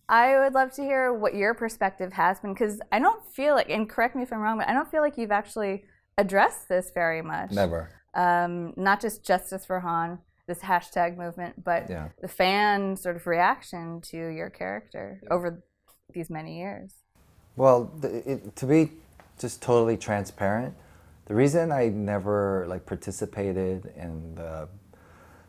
I would love to hear what your perspective has been, because I don't feel like, and correct me if I'm wrong, but I don't feel like you've actually addressed this very much. Never. Not just justice for Han, this hashtag movement, but the fan sort of reaction to your character over these many years. Well, to be just totally transparent, the reason I never like participated in the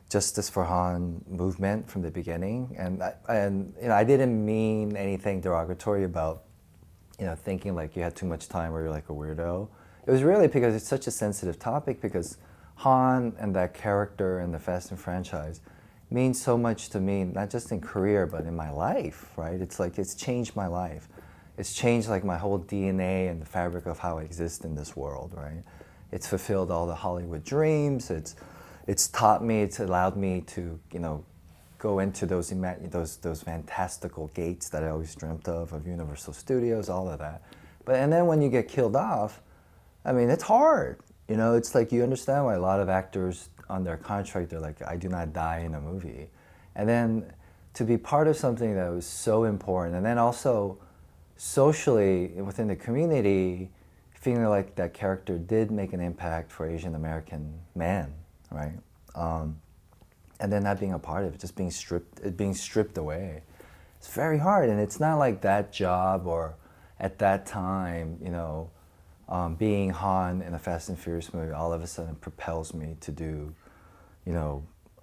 Justice for Han movement from the beginning, and I didn't mean anything derogatory about thinking like you had too much time or you're like a weirdo. It was really because it's such a sensitive topic, because Han and that character and the Fast and franchise means so much to me, not just in career but in my life, right? It's like it's changed my life. It's changed like my whole DNA and the fabric of how I exist in this world, right? It's fulfilled all the Hollywood dreams. It's taught me. It's allowed me to, go into those fantastical gates that I always dreamt of Universal Studios, all of that. And then when you get killed off, I mean, it's hard. It's like you understand why a lot of actors on their contract, they're like, I do not die in a movie. And then to be part of something that was so important, and then also socially within the community, feeling like that character did make an impact for Asian American men, right? And then not being a part of it, just being stripped away. It's very hard, and it's not like that job or at that time, being Han in a Fast and Furious movie all of a sudden propels me to do,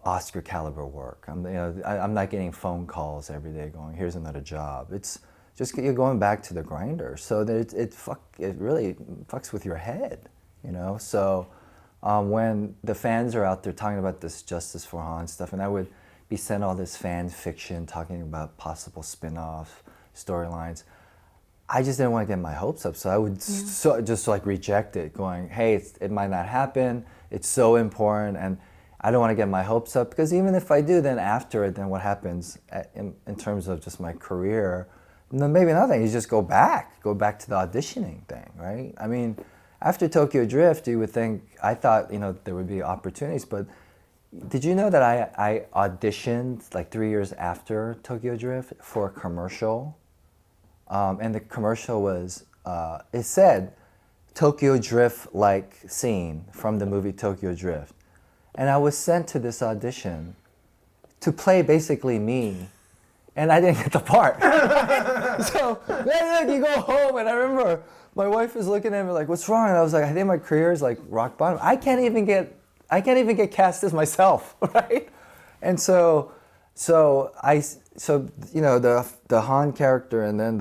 Oscar caliber work. I'm not getting phone calls every day going, here's another job. It's just you're going back to the grinder. So that it really fucks with your head, So when the fans are out there talking about this Justice for Han stuff, and I would be sent all this fan fiction talking about possible spin-off storylines, I just didn't want to get my hopes up. So I would just like reject it, going, hey, it might not happen. It's so important, and I don't want to get my hopes up, because even if I do, then after it, then what happens in terms of just my career? No, maybe nothing. You just go back to the auditioning thing, right? I mean, after Tokyo Drift, you would think, I thought, there would be opportunities, but did you know that I auditioned like 3 years after Tokyo Drift for a commercial? And the commercial was, it said, Tokyo Drift-like scene from the movie Tokyo Drift. And I was sent to this audition to play basically me, and I didn't get the part. So then you go home, and I remember my wife was looking at me like, "What's wrong?" And I was like, "I think my career is like rock bottom. I can't even get cast as myself, right?" And so the Han character, and then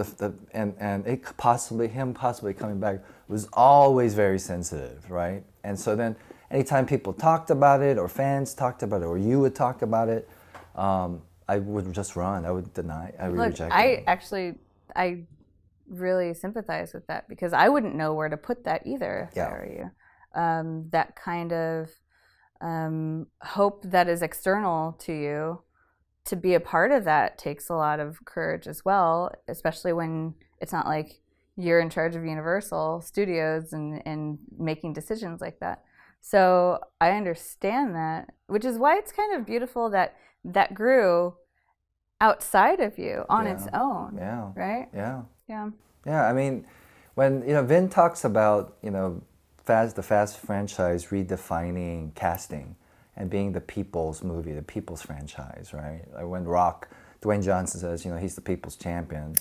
him possibly coming back was always very sensitive, right? And so then anytime people talked about it, or fans talked about it, or you would talk about it, I would just run. I would deny. I would reject it. I really sympathize with that, because I wouldn't know where to put that either if I were you. That kind of hope that is external to you, to be a part of that takes a lot of courage as well, especially when it's not like you're in charge of Universal Studios and making decisions like that. So I understand that, which is why it's kind of beautiful that that outside of you on its own. Yeah. Right? Yeah. Yeah. Yeah. I mean, when Vin talks about the Fast franchise redefining casting and being the people's movie, the people's franchise, right? Like when Dwayne Johnson says, he's the people's champion.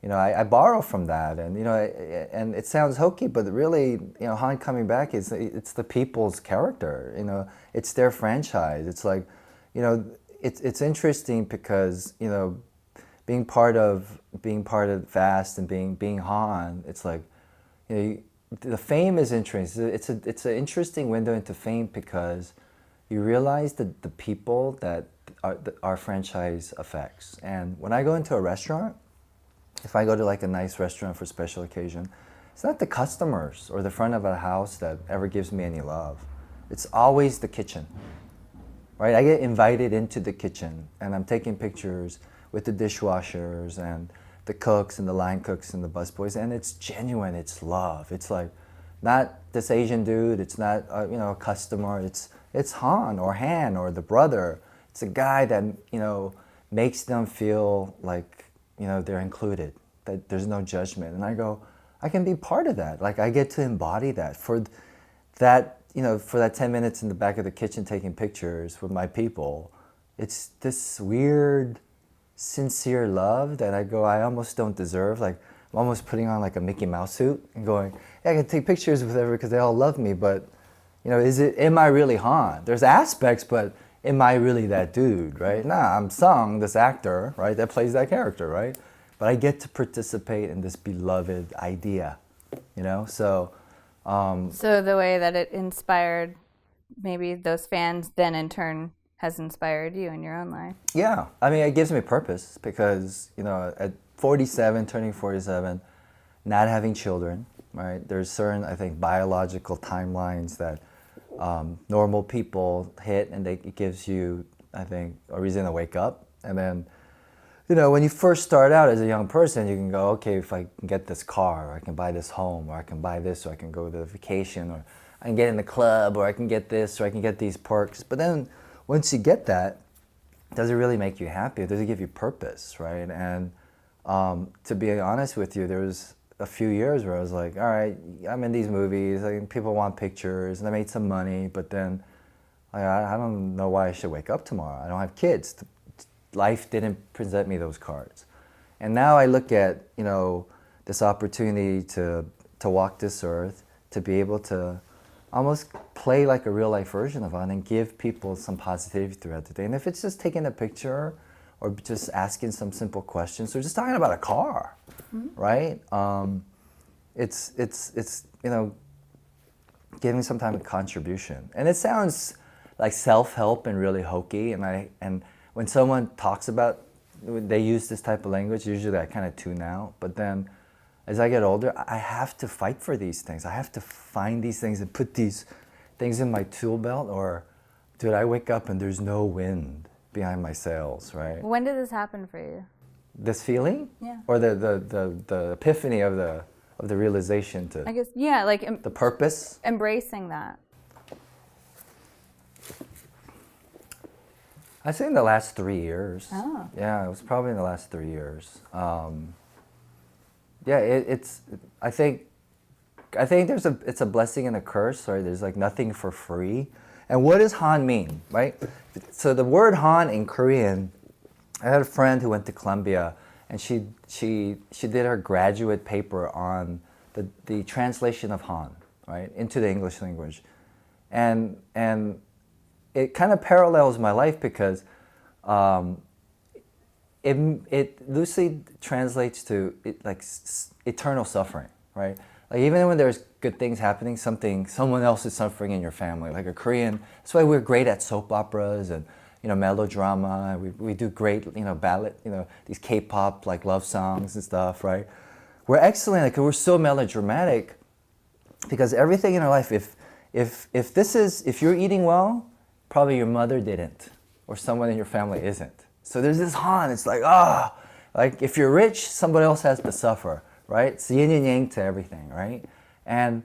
I borrow from that, and and it sounds hokey, but really, Han coming back it's the people's character. It's their franchise. It's like, it's interesting because being part of Fast and being Han, it's like the fame is interesting. It's an interesting window into fame, because you realize that the people that our franchise affects. And when I go into a restaurant, if I go to like a nice restaurant for special occasion, it's not the customers or the front of a house that ever gives me any love. It's always the kitchen, right? I get invited into the kitchen, and I'm taking pictures with the dishwashers and the cooks and the line cooks and the busboys, and it's genuine. It's love. It's like not this Asian dude. It's not a customer. It's Han or Han or the brother. It's a guy that makes them feel like they're included, that there's no judgment. And I go, I can be part of that. Like I get to embody that for that, for that 10 minutes in the back of the kitchen taking pictures with my people. It's this weird, sincere love that I almost don't deserve. Like I'm almost putting on like a Mickey Mouse suit and going, yeah, I can take pictures with everyone because they all love me, but am I really Han? There's aspects, but am I really that dude, right? Nah, I'm Sung, this actor, right, that plays that character, right? But I get to participate in this beloved idea, so. So the way that it inspired maybe those fans then in turn has inspired you in your own life. Yeah, I mean, it gives me purpose because, at 47, turning 47, not having children, right? There's certain, I think, biological timelines that normal people hit, and it gives you, I think, a reason to wake up. And then, when you first start out as a young person, you can go, okay, if I can get this car, or I can buy this home, or I can buy this, or I can go to vacation, or I can get in the club, or I can get this, or I can get these perks. But then once you get that, does it really make you happy? Does it give you purpose, right? And to be honest with you, there was a few years where I was like, all right, I'm in these movies, people want pictures, and I made some money, but then I don't know why I should wake up tomorrow. I don't have kids. Life didn't present me those cards. And now I look at, this opportunity to walk this earth, to be able to almost play like a real life version of it and give people some positivity throughout the day. And if it's just taking a picture or just asking some simple questions or just talking about a car, right? It's giving some type of contribution. And it sounds like self-help and really hokey, and when someone talks about, they use this type of language, usually I kind of tune out. But then as I get older, I have to fight for these things. I have to find these things and put these things in my tool belt, or dude, I wake up and there's no wind behind my sails, right? When did this happen for you? This feeling? Yeah. Or the epiphany of the realization to, I guess, yeah, like the purpose? Embracing that. I'd say in the last 3 years. Oh. Yeah, it was probably in the last 3 years. It's. I think it's a blessing and a curse, right? There's like nothing for free. And what does Han mean, right? So the word Han in Korean, I had a friend who went to Columbia, and she did her graduate paper on the translation of Han, right, into the English language, and it kind of parallels my life because it loosely translates to eternal suffering, right? Like even when there's good things happening, someone else is suffering in your family. Like a Korean, that's why we're great at soap operas and melodrama. We do great ballad, these K-pop like love songs and stuff, right? We're excellent because we're so melodramatic because everything in our life, if you're eating well, probably your mother didn't, or someone in your family isn't. So there's this Han, it's like, like if you're rich, somebody else has to suffer, right? It's yin and yang to everything, right? And,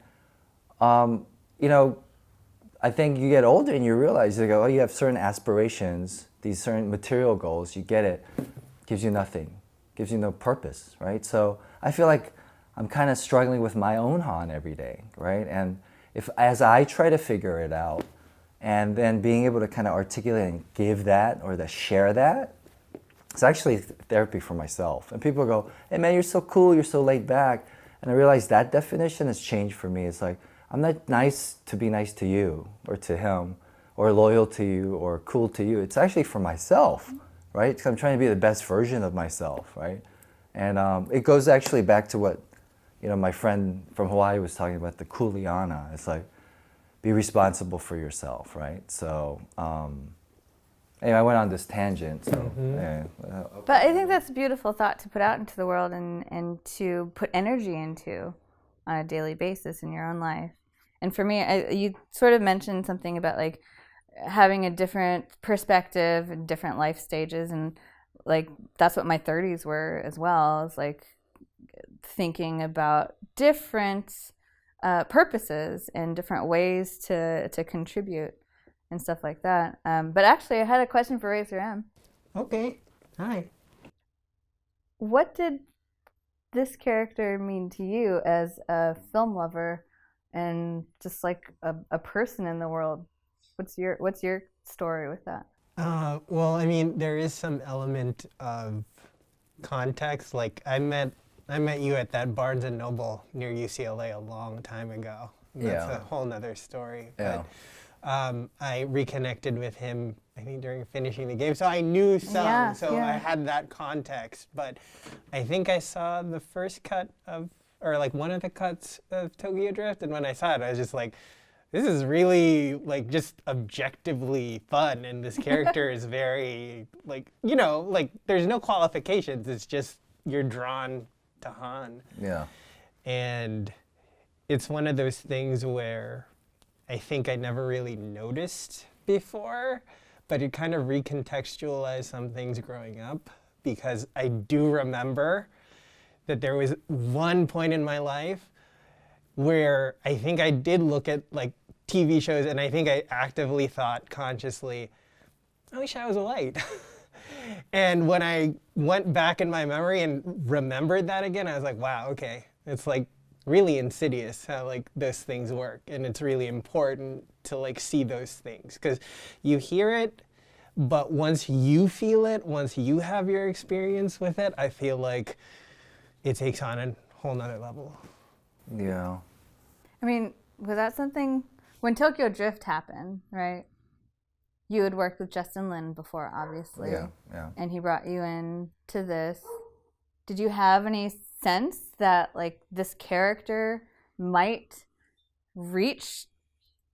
I think you get older and you realize, you have certain aspirations, these certain material goals, you get it, gives you nothing, gives you no purpose, right? So I feel like I'm kind of struggling with my own Han every day, right? And as I try to figure it out, and then being able to kind of articulate and give that or share that, it's actually therapy for myself. And people go, hey man, you're so cool, you're so laid back. And I realize that definition has changed for me. It's like, I'm not nice to be nice to you or to him or loyal to you or cool to you. It's actually for myself, right? Because I'm trying to be the best version of myself, right? And it goes actually back to what, my friend from Hawaii was talking about, the kuleana. It's like, be responsible for yourself, right? So, anyway, I went on this tangent. So, yeah. But I think that's a beautiful thought to put out into the world and to put energy into on a daily basis in your own life. And for me, you sort of mentioned something about like having a different perspective and different life stages, and like that's what my 30s were as well. It's like thinking about different purposes and different ways to contribute and stuff like that. But actually, I had a question for Razor M. Okay. Hi. what did this character mean to you as a film lover and just like a person in the world? What's your story with that? Well, I mean, there is some element of context. Like I met you at that Barnes and Noble near UCLA a long time ago. That's a whole nother story. Yeah. But I reconnected with him, I think, during finishing the game. So I knew some, I had that context. But I think I saw the first cut of, or like one of the cuts of Tokyo Drift. And when I saw it, I was just like, this is really like just objectively fun. And this character is very like, you know, like there's no qualifications. It's just you're drawn to Han. Yeah. And it's one of those things where I think I never really noticed before, but it kind of recontextualized some things growing up, because I do remember that there was one point in my life where I think I did look at like TV shows, and I think I actively thought consciously, I wish I was white. And when I went back in my memory and remembered that again, I was like, wow, okay. It's like really insidious how like those things work. And it's really important to like see those things, because you hear it, but once you feel it, once you have your experience with it, I feel like it takes on a whole nother level. Yeah. I mean, was that something, when Tokyo Drift happened, right? You had worked with Justin Lin before, obviously. Yeah. And he brought you in to this. Did you have any sense that like this character might reach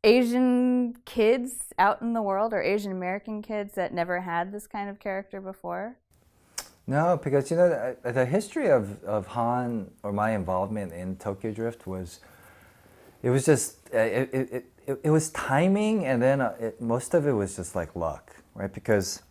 Asian kids out in the world, or Asian American kids that never had this kind of character before? No, because you know the history of Han, or my involvement in Tokyo Drift, was it was just it was timing, and then most of it was just like luck, right? Because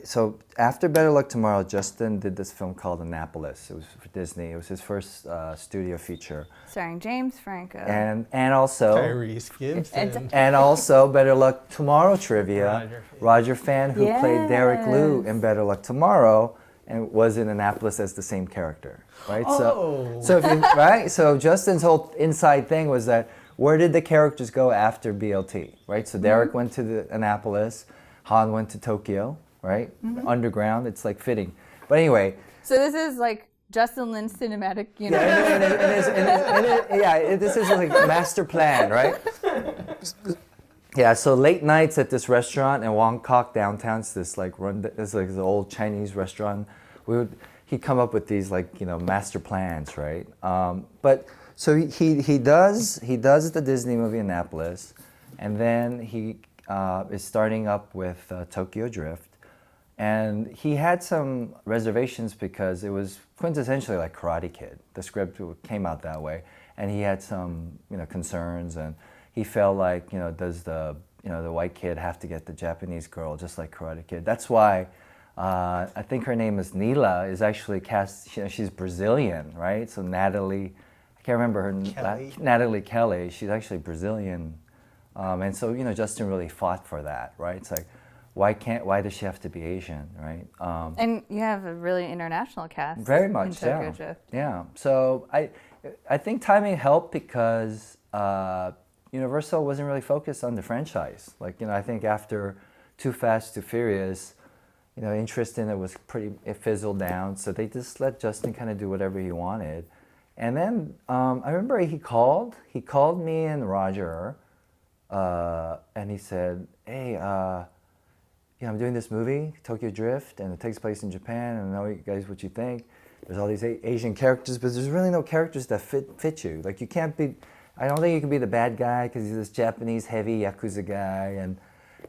so after Better Luck Tomorrow, Justin did this film called Annapolis. It was for Disney. It was his first studio feature, starring James Franco and also Tyrese Gibson, and also Better Luck Tomorrow trivia. Roger Fan, who played Derek Liu in Better Luck Tomorrow, and was in Annapolis as the same character, right? Oh. So if you, right? So Justin's whole inside thing was that where did the characters go after BLT, right? So Derek went to the Annapolis, Han went to Tokyo, right? Underground, it's like fitting. But anyway. So this is like Justin Lin's cinematic universe. This is like master plan, right? Yeah, so late nights at this restaurant in Wangkok downtown, it's this like the old Chinese restaurant. He'd come up with these like, you know, master plans, right? But so he does the Disney movie Annapolis, and then he is starting up with Tokyo Drift. And he had some reservations because it was quintessentially like Karate Kid. The script came out that way, and he had some, you know, concerns, and he felt like, you know, does the white kid have to get the Japanese girl just like Karate Kid? That's why I think her name is Neela, is actually cast. You know, she's Brazilian, right? So Natalie, I can't remember her name. Natalie Kelly. She's actually Brazilian, and so, you know, Justin really fought for that, right? It's like, why does she have to be Asian, right? And you have a really international cast. Very much, in Tokyo Drift. Yeah. So I think timing helped because Universal wasn't really focused on the franchise. Like, you know, I think after Too Fast, Too Furious, you know, interest in it it fizzled down. So they just let Justin kind of do whatever he wanted. And then I remember he called me and Roger, and he said, hey, I'm doing this movie, Tokyo Drift, and it takes place in Japan, and I know you guys what you think. There's all these Asian characters, but there's really no characters that fit you. Like, you can't be, I don't think you can be the bad guy because he's this Japanese heavy Yakuza guy, and,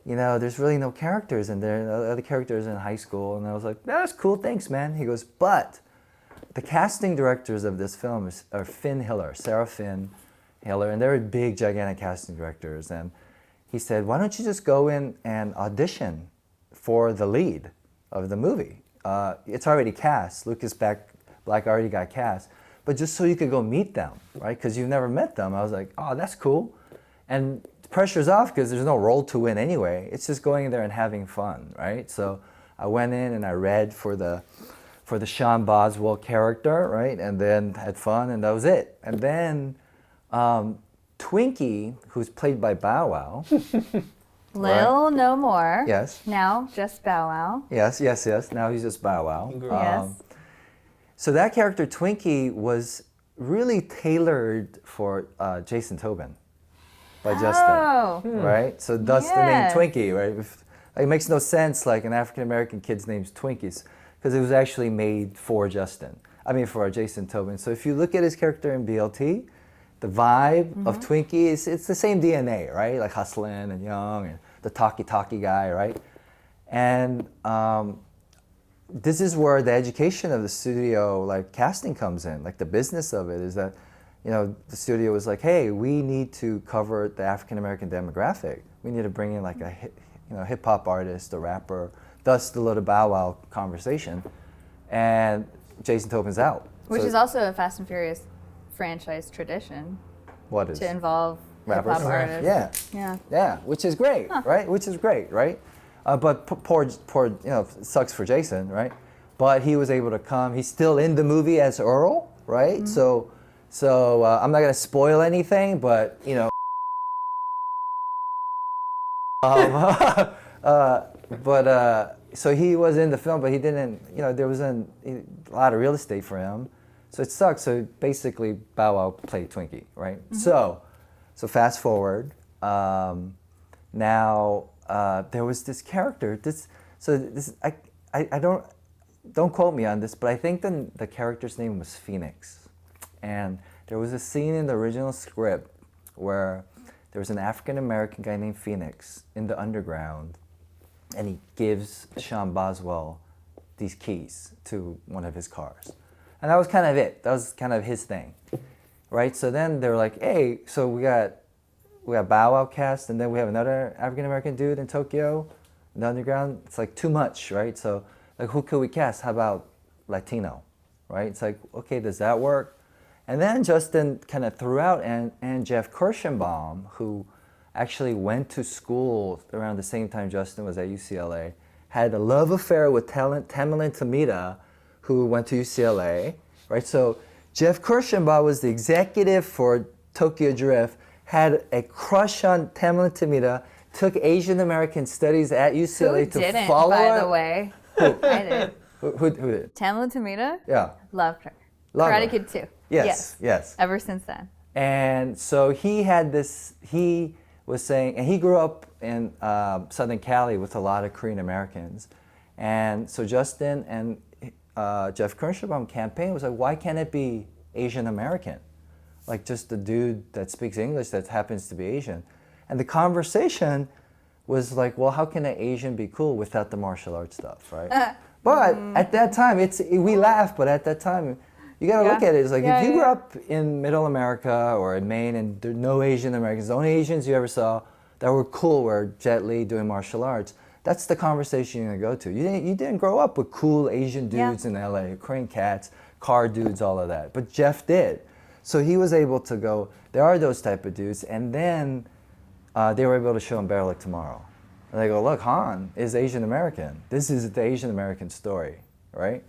you know, there's really no characters, and there are other characters in high school, and I was like, that's cool, thanks, man. He goes, but the casting directors of this film are Sarah Finn Hiller, and they're big, gigantic casting directors, and he said, why don't you just go in and audition for the lead of the movie? It's already cast. Lucas Black already got cast. But just so you could go meet them, right? Because you've never met them. I was like, oh, that's cool. And the pressure's off because there's no role to win anyway. It's just going in there and having fun, right? So I went in and I read for the for the Sean Boswell character, right? And then had fun, and that was it. And then Twinkie, who's played by Bow Wow. Lil no more. Yes. Now just Bow Wow. Yes. Now he's just Bow Wow. Yes. So that character Twinkie was really tailored for Jason Tobin by Justin, right? So thus the name Twinkie, right? It makes no sense like an African American kid's name's Twinkies because it was actually made for for Jason Tobin. So if you look at his character in BLT, the vibe of Twinkie it's the same DNA, right? Like hustling and young and the talky guy, right? And this is where the education of the studio, like casting, comes in. Like the business of it is that, the studio was like, hey, we need to cover the African American demographic. We need to bring in like a hip hop artist, a rapper, thus the little Bow Wow conversation. And Jason Tobin's out. Which is also a Fast and Furious franchise tradition. What is? To involve rappers? hip hop artists. Yeah, which is great, right? Which is great, right? But poor, sucks for Jason, right? But he was able to come. He's still in the movie as Earl, right? So I'm not gonna spoil anything, but so he was in the film, but he didn't. There wasn't a lot of real estate for him, so it sucks. So basically, Bow Wow played Twinkie, right? So fast forward. Now there was this character. I don't quote me on this, but I think the character's name was Phoenix, and there was a scene in the original script where there was an African American guy named Phoenix in the underground, and he gives Sean Boswell these keys to one of his cars, and that was kind of it. That was kind of his thing, right? So then they were like, hey, so we got Bow Wow cast, and then we have another African American dude in Tokyo, in the underground. It's like too much, right? So like, who could we cast? How about Latino, right? It's like, okay, does that work? And then Justin kind of threw out and Jeff Kirschenbaum, who actually went to school around the same time Justin was at UCLA, had a love affair with Tamerlan Tamita, who went to UCLA, right? So Jeff Kirschenbaum was the executive for Tokyo Drift, had a crush on Tamerlan Tamita, took Asian American Studies at UCLA to follow her. By the way. I did. Who did? Tamerlan Tamita? Yeah. Loved her. Loved Karate her. Kid 2. Yes. Ever since then. And so he was saying, and he grew up in Southern Cali with a lot of Korean Americans. And so Justin and Jeff Kirschenbaum campaign was like, why can't it be Asian American? Like just the dude that speaks English that happens to be Asian. And the conversation was like, well, how can an Asian be cool without the martial arts stuff, right? But at that time, we laugh, but at that time, you gotta look at it. It's like, if you grew up in middle America or in Maine and there are no Asian Americans, the only Asians you ever saw that were cool were Jet Li doing martial arts, that's the conversation you're gonna go to. You didn't grow up with cool Asian dudes in LA, Korean cats, car dudes, all of that. But Jeff did. So he was able to go, there are those type of dudes, and then they were able to show him Better Luck Tomorrow. And they go, look, Han is Asian American. This is the Asian American story, right?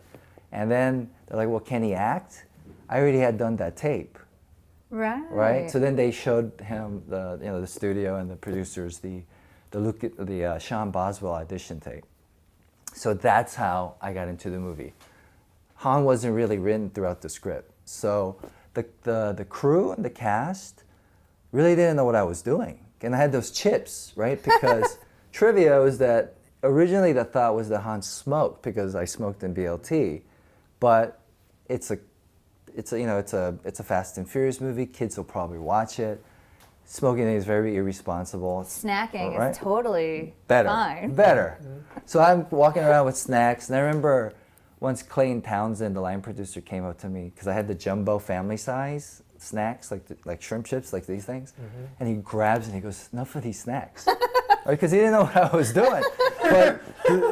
And then they're like, well, can he act? I already had done that tape. Right? So then they showed him the studio and the producers the Sean Boswell audition tape. So that's how I got into the movie. Han wasn't really written throughout the script. So the crew and the cast really didn't know what I was doing. And I had those chips, right? Because trivia was that originally the thought was that Han smoked because I smoked in BLT, but it's a Fast and Furious movie. Kids will probably watch it. Smoking is very irresponsible. Snacking is totally fine. Better. So I'm walking around with snacks, and I remember once Clayton Townsend, the line producer, came up to me because I had the jumbo family size snacks, like shrimp chips, like these things, and he grabs and he goes, "Enough of these snacks," because he didn't know what I was doing. But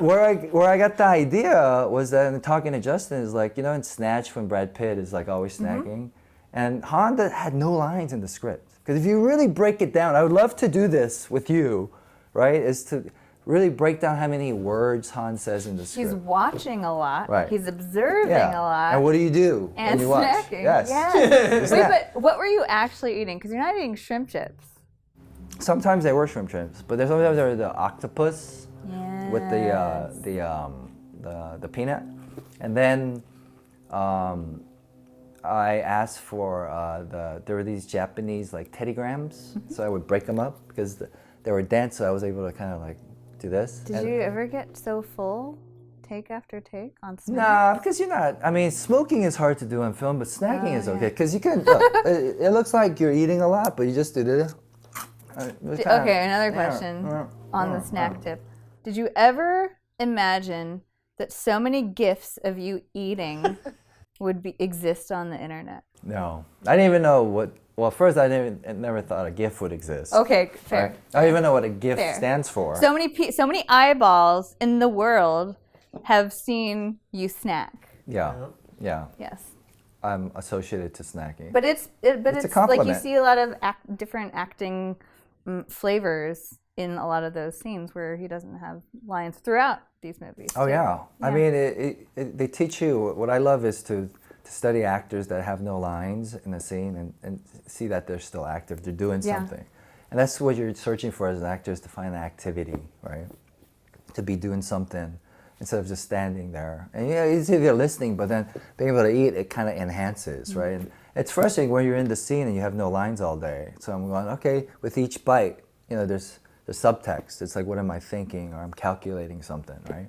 where I got the idea was that in talking to Justin is like, in Snatch when Brad Pitt is like always snacking, and Honda had no lines in the script. Because if you really break it down, I would love to do this with you, right? Is to really break down how many words Han says in the script. He's watching a lot. Right. He's observing Yeah. a lot. And what do you do And when you watch? snacking. Yes. Yes. You snack. But what were you actually eating? Because you're not eating shrimp chips. Sometimes they were shrimp chips, but there's sometimes there the octopus with the peanut, and then I asked for there were these Japanese like Teddy Grahams, so I would break them up because they were dense, so I was able to kind of like do this. Did you ever get so full, take after take on smoke? Nah, because you're not. I mean, smoking is hard to do on film, but snacking is okay because you can. Look, it looks like you're eating a lot, but you just do this. Okay, another question on the snack tip. Did you ever imagine that so many GIFs of you eating would exist on the internet? No, I didn't even know what. Well, first I never thought a GIF would exist. Okay, fair. Right? I don't even know what a GIF Fair. stands for. So many eyeballs in the world have seen you snack. Yeah. Yes. I'm associated to snacking. But it's a like you compliment. see a lot of different acting flavors in a lot of those scenes where he doesn't have lines throughout these movies. Oh too. yeah. I mean, they teach you. What I love is to study actors that have no lines in a scene and see that they're still active. They're doing something, and that's what you're searching for as an actor, is to find an activity, right? To be doing something instead of just standing there. And it's either listening, but then being able to eat, it kind of enhances, right? And it's frustrating when you're in the scene and you have no lines all day. So I'm going, okay, with each bite, there's subtext. It's like, what am I thinking? Or I'm calculating something, right?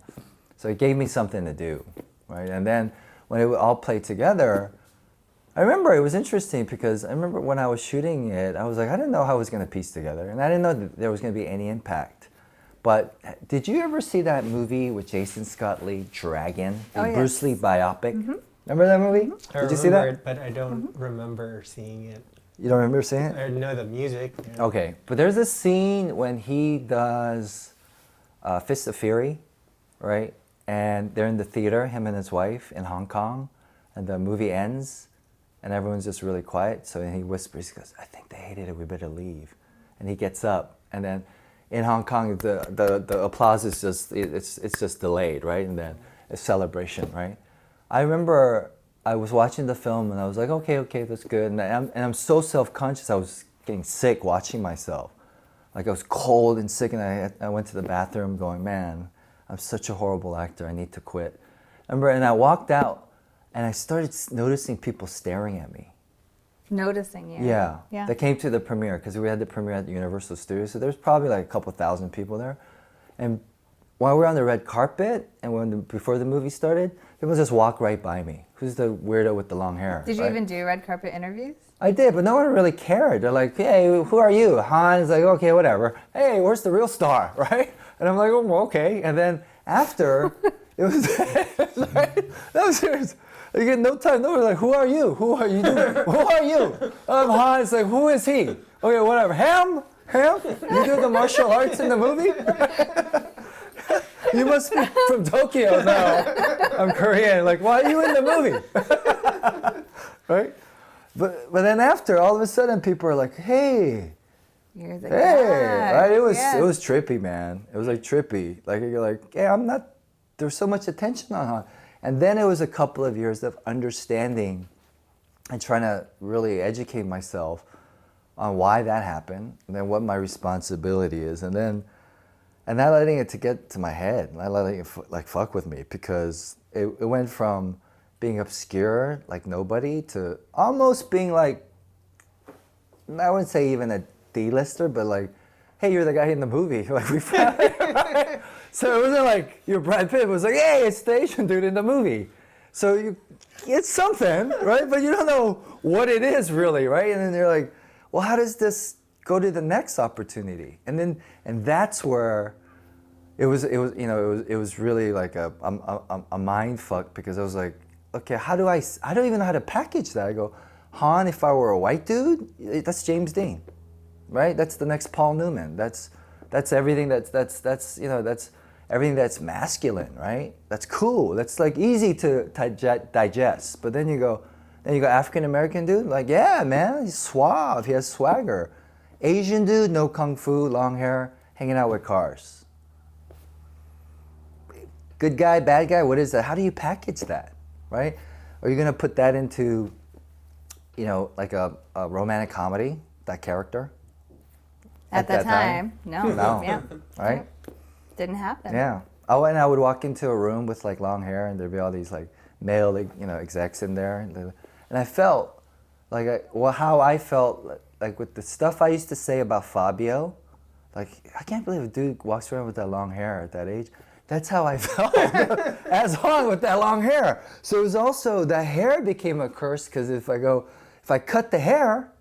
So it gave me something to do, right? And then when it would all play together, I remember it was interesting because I remember when I was shooting it, I was like, I didn't know how I was going to piece together. And I didn't know that there was going to be any impact. But did you ever see that movie with Jason Scott Lee, Dragon? The Bruce Lee biopic? Mm-hmm. Remember that movie? Did you see that? It, but I don't remember seeing it. You don't remember seeing it? I know the music. Yeah. Okay, but there's a scene when he does Fist of Fury, right? And they're in the theater, him and his wife in Hong Kong, and the movie ends, and everyone's just really quiet. So he whispers, he goes, "I think they hated it. We better leave." And he gets up, and then in Hong Kong, the applause is just it's just delayed, right? And then a celebration, right? I remember I was watching the film and I was like, okay, that's good. And I'm so self-conscious. I was getting sick watching myself. Like I was cold and sick, and I went to the bathroom going, man, I'm such a horrible actor. I need to quit. And I walked out and I started noticing people staring at me. Noticing you. Yeah. Yeah. They came to the premiere because we had the premiere at the Universal Studios. So there's probably like a couple thousand people there. And while we were on the red carpet and before the movie started, people just walked right by me. Who's the weirdo with the long hair? Did you even do red carpet interviews? I did, but no one really cared. They're like, hey, who are you? Han's like, okay, whatever. Hey, where's the real star, right? And I'm like, oh, okay. And then after, it was, that was serious. You get no time. No one's like, who are you? Who are you? Who are you? I'm Han. It's like, who is he? Okay, whatever. Him? You do the martial arts in the movie? You must be from Tokyo. No, I'm Korean. Like, why are you in the movie? Right? But then after, all of a sudden, people are like, hey. You're the Hey, right? It was Yeah. it was trippy, man. It was like trippy. Like you're like, hey, I'm not. There's so much attention on Han. And then it was a couple of years of understanding and trying to really educate myself on why that happened, and then what my responsibility is, and not letting it to get to my head, not letting it like fuck with me, because it went from being obscure, like nobody, to almost being like, I wouldn't say even a D-lister, but like, hey, you're the guy in the movie. Like we found right? So it wasn't like you're Brad Pitt. It was like, hey, it's the Asian dude in the movie. So it's something, right? But you don't know what it is really, right? And then you're like, well, how does this go to the next opportunity? And that's where it was really like a mind fuck, because I was like, okay, I don't even know how to package that. I go, Han, if I were a white dude, that's James Dean, right? That's the next Paul Newman. That's everything that's everything that's masculine, right? That's cool. That's like easy to digest. But then you go African American dude, like, yeah, man, he's suave, he has swagger. Asian dude, no kung fu, long hair, hanging out with cars. Good guy, bad guy, what is that? How do you package that, right? Are you going to put that into, like a romantic comedy, that character? At that time, no. No. Yeah. Right? Didn't happen. Yeah. Oh, and I would walk into a room with like long hair, and there'd be all these like male, execs in there, and I felt like how I felt like with the stuff I used to say about Fabio, like I can't believe a dude walks around with that long hair at that age. That's how I felt as long with that long hair. So it was also the hair became a curse because if I cut the hair,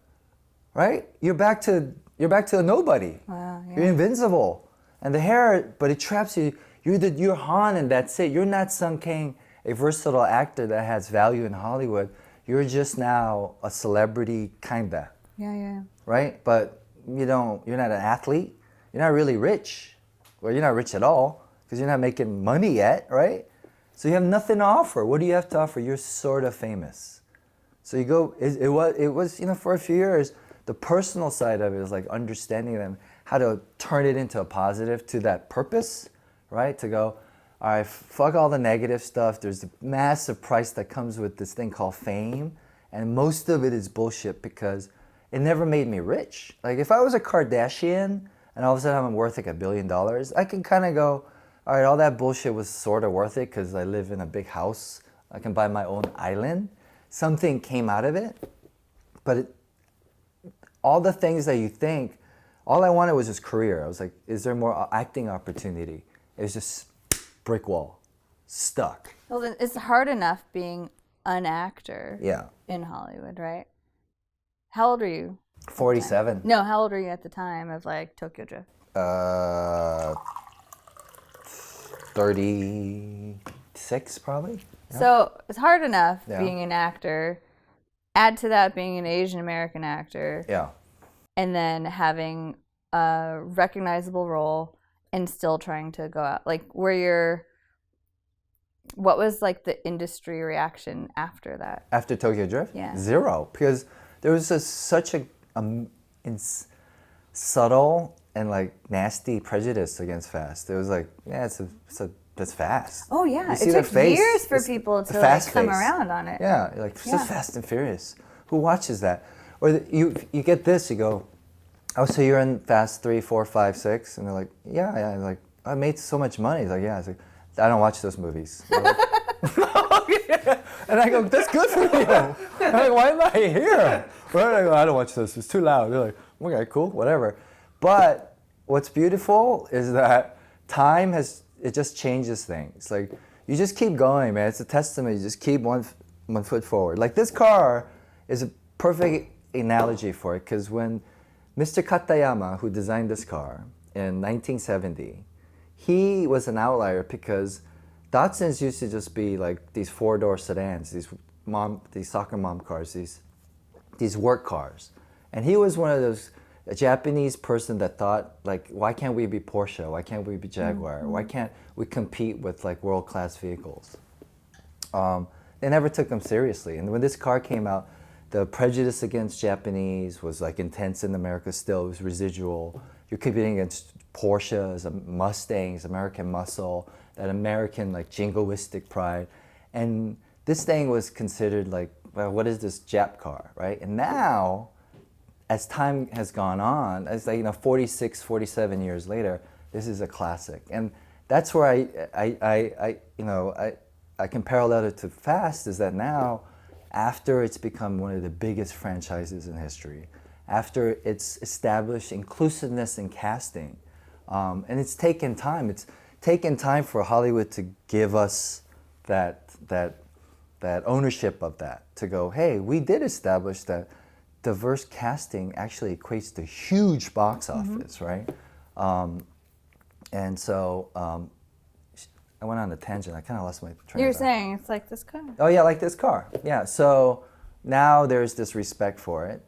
right, you're back to a nobody. Wow, yeah. You're invincible, and the hair, but it traps you. You're Han, and that's it. You're not Sung Kang, a versatile actor that has value in Hollywood. You're just now a celebrity, kinda. Yeah. Right? But you're not an athlete. You're not really rich. Well, you're not rich at all because you're not making money yet, right? So you have nothing to offer. What do you have to offer? You're sort of famous. So you go. It was for a few years. The personal side of it is like understanding them, how to turn it into a positive to that purpose. Right? To go, all right, fuck all the negative stuff. There's a massive price that comes with this thing called fame. And most of it is bullshit because it never made me rich. Like if I was a Kardashian and all of a sudden I'm worth like $1 billion, I can kind of go, all right, all that bullshit was sort of worth it because I live in a big house. I can buy my own island. Something came out of it. But all the things that you think, all I wanted was just career. I was like, is there more acting opportunity? It was just brick wall, stuck. Well, then it's hard enough being an actor in Hollywood, right? How old are you? 47. No, how old are you at the time of like Tokyo Drift? 36 probably. Yeah. So it's hard enough being an actor. Add to that being an Asian American actor. Yeah. And then having a recognizable role and still trying to go out. Like what was like the industry reaction after that? After Tokyo Drift? Yeah. 0. Because there was such a subtle and like nasty prejudice against Fast. It was like, that's Fast. Oh yeah, it took years for people to like come around on it. Yeah, like it's just Fast and Furious. Who watches that? Or you get this, you go, oh, so you're in Fast 3, 4, 5, 6? And they're like, yeah. And like, I made so much money. He's like, yeah. It's like, I don't watch those movies. Like, and I go, that's good for you. I'm like, why am I here? Right? I go, I don't watch this. It's too loud. They're like, okay, cool, whatever. But what's beautiful is that time it just changes things. Like, you just keep going, man. It's a testament. You just keep one foot forward. Like, this car is a perfect analogy for it because when Mr. Katayama, who designed this car in 1970, he was an outlier because Datsuns used to just be like these 4-door sedans, these soccer mom cars, these work cars. And he was one of those a Japanese person that thought like, why can't we be Porsche? Why can't we be Jaguar? Mm-hmm. Why can't we compete with like world-class vehicles? They never took them seriously. And when this car came out, the prejudice against Japanese was like intense in America still. It was residual. You're competing against Porsches, Mustangs, American muscle, that American like jingoistic pride. And this thing was considered like, well, what is this Jap car, right? And now, as time has gone on, it's like, 46, 47 years later, this is a classic. And that's where I can parallel it to Fast, is that now, after it's become one of the biggest franchises in history, after it's established inclusiveness in casting, and it's taken time. It's taken time for Hollywood to give us that ownership of that, to go, hey, we did establish that diverse casting actually equates to huge box office, right? And so I went on a tangent. I kind of lost my train You're of thought. saying it's like this car. Oh yeah, like this car. Yeah. So now there's this respect for it.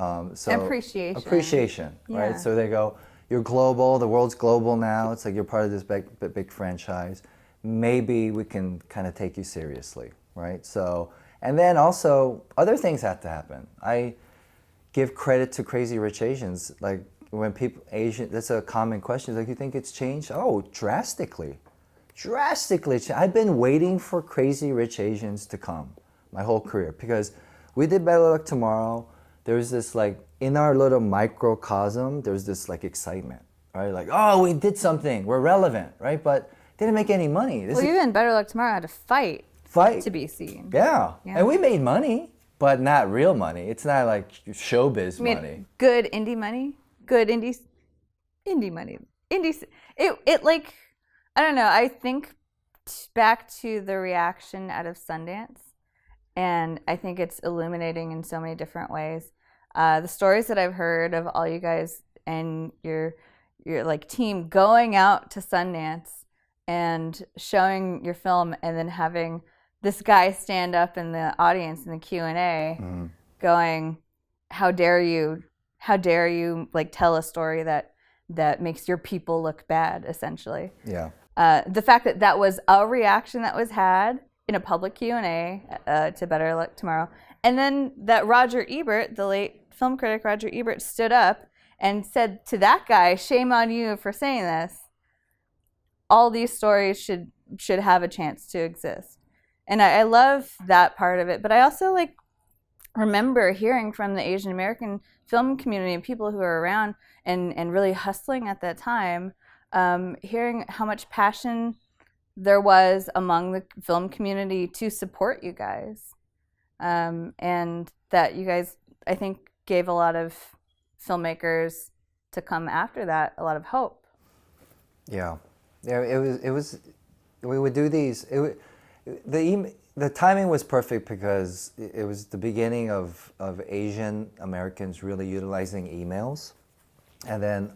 Appreciation, right? Yeah. So they go, you're global. The world's global now. It's like you're part of this big franchise. Maybe we can kind of take you seriously, right? So, and then also other things have to happen. I give credit to Crazy Rich Asians. Like when people Asian, that's a common question. Like, you think it's changed? Oh, drastically. drastically changed. I've been waiting for Crazy Rich Asians to come my whole career because we did Better Luck Tomorrow. There's this like, in our little microcosm, there's this like excitement, right? Like, oh, we did something, we're relevant, right? But didn't make any money. Even Better Luck Tomorrow had to fight to be seen. Yeah. And we made money, but not real money. It's not like showbiz money. Good indie money, good indie money. It like, I don't know, I think back to the reaction out of Sundance, and I think it's illuminating in so many different ways. The stories that I've heard of all you guys and your like team going out to Sundance and showing your film, and then having this guy stand up in the audience in the Q&A going, how dare you like tell a story that makes your people look bad, essentially. Yeah. The fact that was a reaction that was had in a public Q&A to Better Luck Tomorrow, and then that Roger Ebert, the late film critic Roger Ebert, stood up and said to that guy, shame on you for saying this. All these stories should have a chance to exist. And I love that part of it. But I also like remember hearing from the Asian American film community and people who were around and really hustling at that time, hearing how much passion there was among the film community to support you guys. And that you guys, I think, gave a lot of filmmakers to come after that a lot of hope. Yeah. Yeah, it was. We would do these. The timing was perfect because it was the beginning of Asian Americans really utilizing emails, and then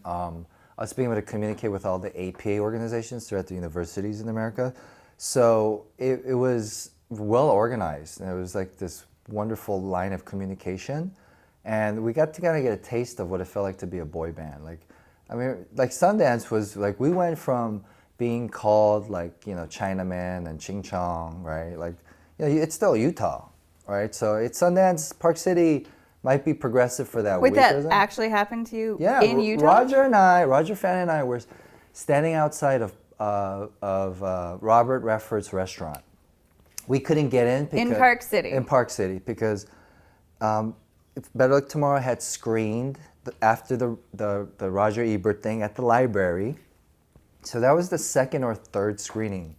us being able to communicate with all the APA organizations throughout the universities in America. So it was well organized, and it was like this wonderful line of communication, and we got to kind of get a taste of what it felt like to be a boy band. Like, I mean, like Sundance was like, we went from being called like, you know, Chinaman and Ching Chong, right? Like, you know, it's still Utah, right? So it's Sundance, Park City might be progressive for that week. Wait, that actually happened to you in Utah? Roger Fan and I were standing outside of Robert Redford's restaurant. We couldn't get in in Park City. In Park City because Better Luck Tomorrow had screened after the Roger Ebert thing at the library. So that was the second or third screening.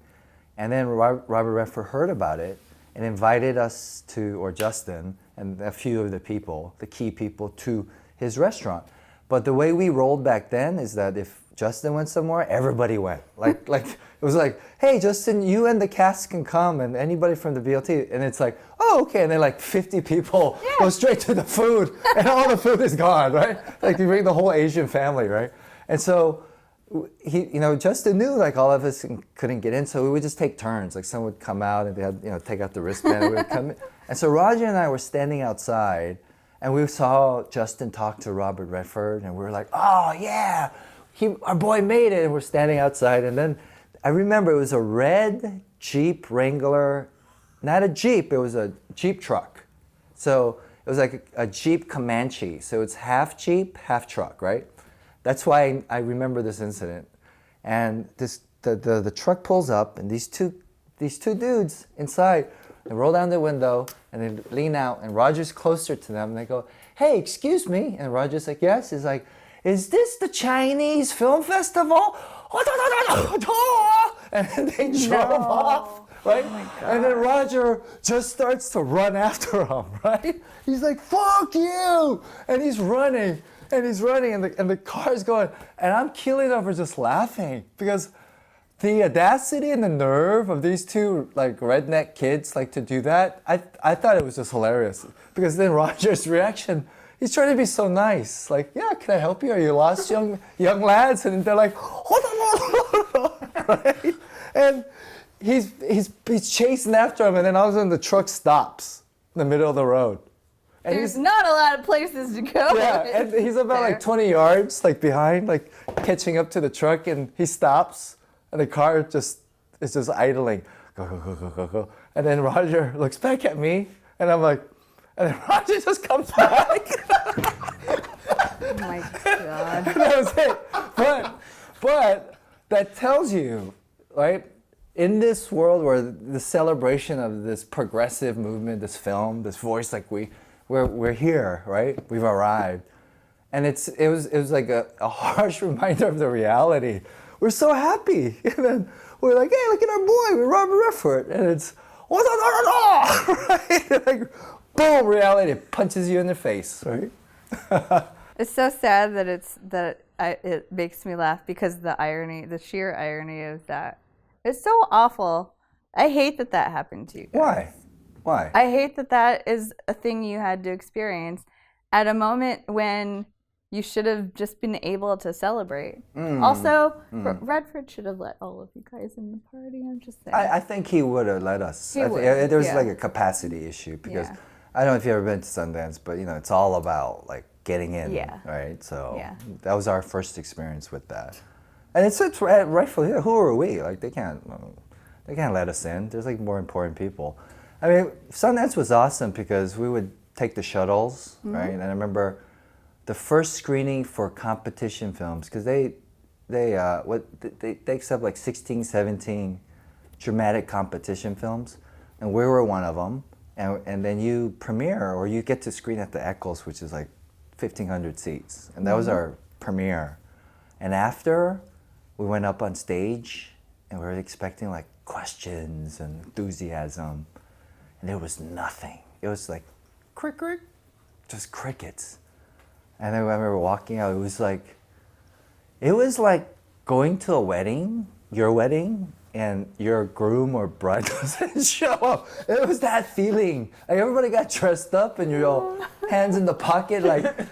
And then Robert Redford heard about it and invited us to, or Justin, and a few of the people, the key people, to his restaurant. But the way we rolled back then is that if Justin went somewhere, everybody went. Like it was like, hey, Justin, you and the cast can come, and anybody from the BLT. And it's like, oh, okay. And then like 50 people go straight to the food, and all the food is gone, right? Like you bring the whole Asian family, right? And so Justin knew like all of us couldn't get in, so we would just take turns. Like someone would come out and they had, take out the wristband, and we would come in. And so Roger and I were standing outside, and we saw Justin talk to Robert Redford, and we were like, oh yeah, our boy made it. And we're standing outside, and then I remember it was a red Jeep Wrangler, not a Jeep, it was a Jeep truck. So it was like a Jeep Comanche. So it's half Jeep, half truck, right? That's why I remember this incident. And the truck pulls up, and these two dudes inside, they roll down the window and they lean out, and Roger's closer to them, and they go, hey, excuse me. And Roger's like, yes. He's like, is this the Chinese Film Festival? And then they drove off, right? Oh, and then Roger just starts to run after him, right? He's like, fuck you! And he's running. And he's running, and the car's going, and I'm keeling over just laughing because the audacity and the nerve of these two like redneck kids like to do that, I thought it was just hilarious because then Roger's reaction, he's trying to be so nice, like, yeah, can I help you? Are you lost, young lads? And they're like, right? And he's chasing after him, and then all of a sudden the truck stops in the middle of the road. And there's not a lot of places to go. Yeah, and he's about like 20 yards like behind, like catching up to the truck, and he stops, and the car is just idling. Go, go, go, go, go, go. And then Roger looks back at me, and I'm like, and then Roger just comes back. Oh my God. That was it. But that tells you, right? in this world where the celebration of this progressive movement, this film, this voice, like we're here, right? We've arrived. And it was like a harsh reminder of the reality. We're so happy. And then we're like, hey, look at our boy, we're Robert Redford. And it's, right? Like, boom, reality punches you in the face, right? It's so sad that it makes me laugh because the irony, the sheer irony of that. It's so awful. I hate that happened to you guys. Why? I hate that is a thing you had to experience at a moment when you should have just been able to celebrate. Also, Redford should have let all of you guys in the party. I'm just saying. I think he would have let us. There was like a capacity issue because I don't know if you've ever been to Sundance, but it's all about like getting in, right? So that was our first experience with that, and it's rightfully, who are we? Like they can't let us in. There's like more important people. I mean, Sundance was awesome because we would take the shuttles, right? And I remember the first screening for competition films, because they accept like 16, 17 dramatic competition films, and we were one of them. And then you premiere, or you get to screen at the Eccles, which is like 1,500 seats, and that was our premiere. And after, we went up on stage, and we were expecting like questions and enthusiasm, and there was nothing. It was like crick, just crickets. And then I remember walking out, it was like going to a wedding, your wedding, and your groom or bride doesn't show up. It was that feeling. Like everybody got dressed up and you're all hands in the pocket. Like,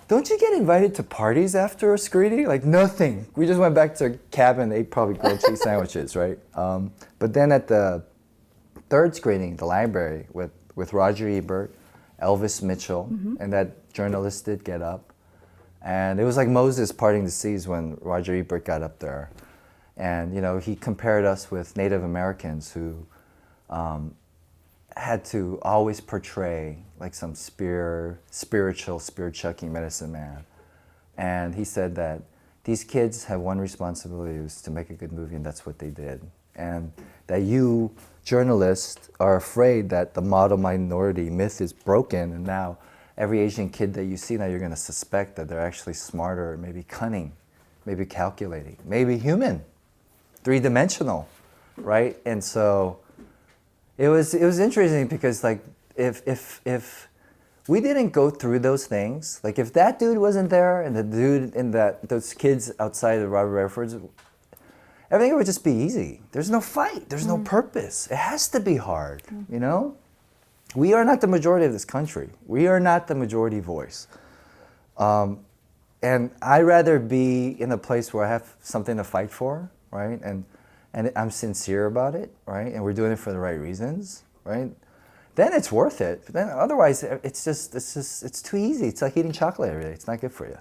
don't you get invited to parties after a screening? Like nothing. We just went back to a cabin, ate probably grilled cheese sandwiches, right? But then at the third screening, the library with Roger Ebert, Elvis Mitchell, and that journalist did get up. And it was like Moses parting the seas when Roger Ebert got up there. And he compared us with Native Americans who had to always portray like some spiritual, spirit-chucking medicine man. And he said that these kids have one responsibility, was to make a good movie, and that's what they did. And that you, journalists, are afraid that the model minority myth is broken, and now every Asian kid that you see now, you're going to suspect that they're actually smarter, maybe cunning, maybe calculating, maybe human, three-dimensional, right? And so it was interesting because like if we didn't go through those things, like if that dude wasn't there and the dude in those kids outside of Robert Redford's, everything would just be easy. There's no fight. There's no purpose. It has to be hard, We are not the majority of this country. We are not the majority voice. And I'd rather be in a place where I have something to fight for, right? And I'm sincere about it, right? And we're doing it for the right reasons, right? Then it's worth it. But then otherwise, it's too easy. It's like eating chocolate every day. It's not good for you.